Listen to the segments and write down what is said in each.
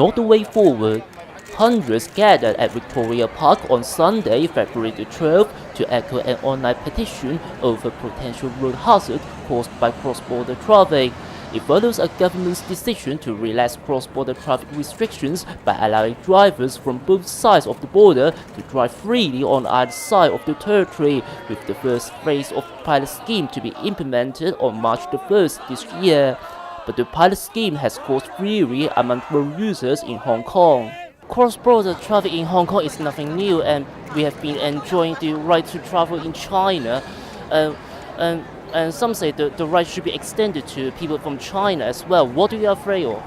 not the way forward. Hundreds gathered at Victoria Park on Sunday, February the 12th, to echo an online petition over potential road hazard caused by cross-border traffic. It follows a government's decision to relax cross-border traffic restrictions by allowing drivers from both sides of the border to drive freely on either side of the territory, with the first phase of the pilot scheme to be implemented on March the 1st this year. But the pilot scheme has caused fury among road users in Hong Kong. Cross-border traffic in Hong Kong is nothing new, and we have been enjoying the right to travel in China. And some say the right should be extended to people from China as well. What are you afraid of?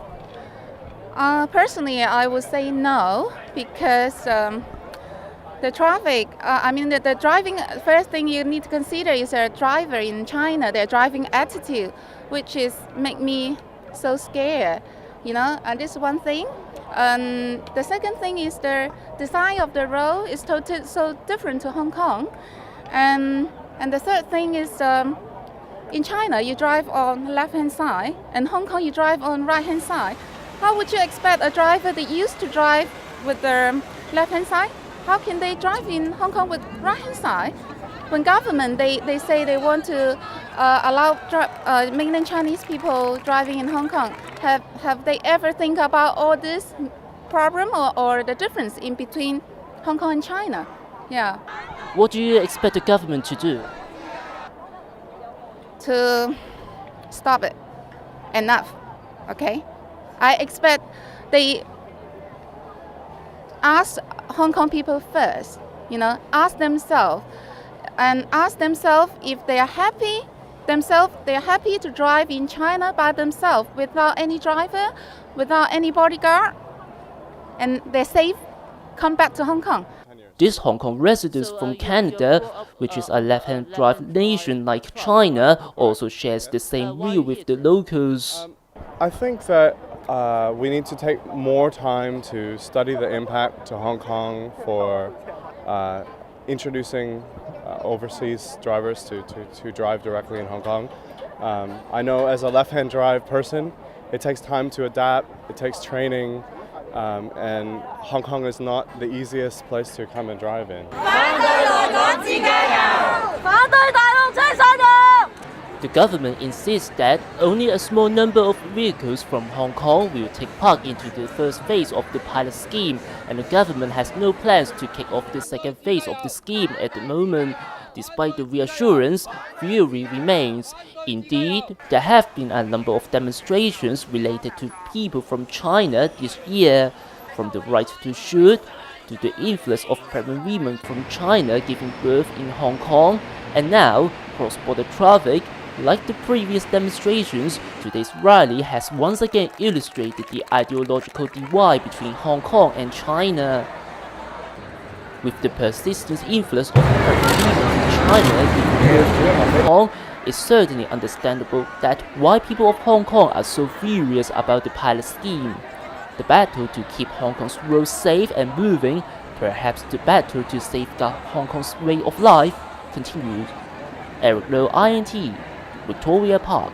Personally, I would say no, because the traffic, the driving, first thing you need to consider is a driver in China, their driving attitude, which is make me so scared, and this is one thing. The second thing is the design of the road is so different to Hong Kong. And the third thing is in China, you drive on left-hand side, and Hong Kong, you drive on right-hand side. How would you expect a driver that used to drive with the left-hand side? How can they drive in Hong Kong with right-hand side? When government, they say they want to allow mainland Chinese people driving in Hong Kong, have they ever think about all this problem or the difference in between Hong Kong and China? Yeah. What do you expect the government to do? To stop it. Enough. Okay? I expect they ask Hong Kong people first, ask themselves if they are happy they are happy to drive in China by themselves without any driver, without any bodyguard, and they're safe, come back to Hong Kong. This Hong Kong residents from Canada, which is a left-hand drive nation like China, also shares the same view with the locals. I think that we need to take more time to study the impact to Hong Kong for introducing overseas drivers to drive directly in Hong Kong. I know as a left-hand drive person, it takes time to adapt, it takes training, and Hong Kong is not the easiest place to come and drive in. The government insists that only a small number of vehicles from Hong Kong will take part into the first phase of the pilot scheme, and the government has no plans to kick off the second phase of the scheme at the moment. Despite the reassurance, fury remains. Indeed, there have been a number of demonstrations related to people from China this year, from the right to shoot, to the influx of pregnant women from China giving birth in Hong Kong, and now cross-border traffic. Like the previous demonstrations, today's rally has once again illustrated the ideological divide between Hong Kong and China. With the persistent influx of pregnant women in China giving birth to Hong Kong, it's certainly understandable that why people of Hong Kong are so furious about the pilot scheme. The battle to keep Hong Kong's roads safe and moving, perhaps the battle to safeguard Hong Kong's way of life, continues. Eric Low, INT, Victoria Park.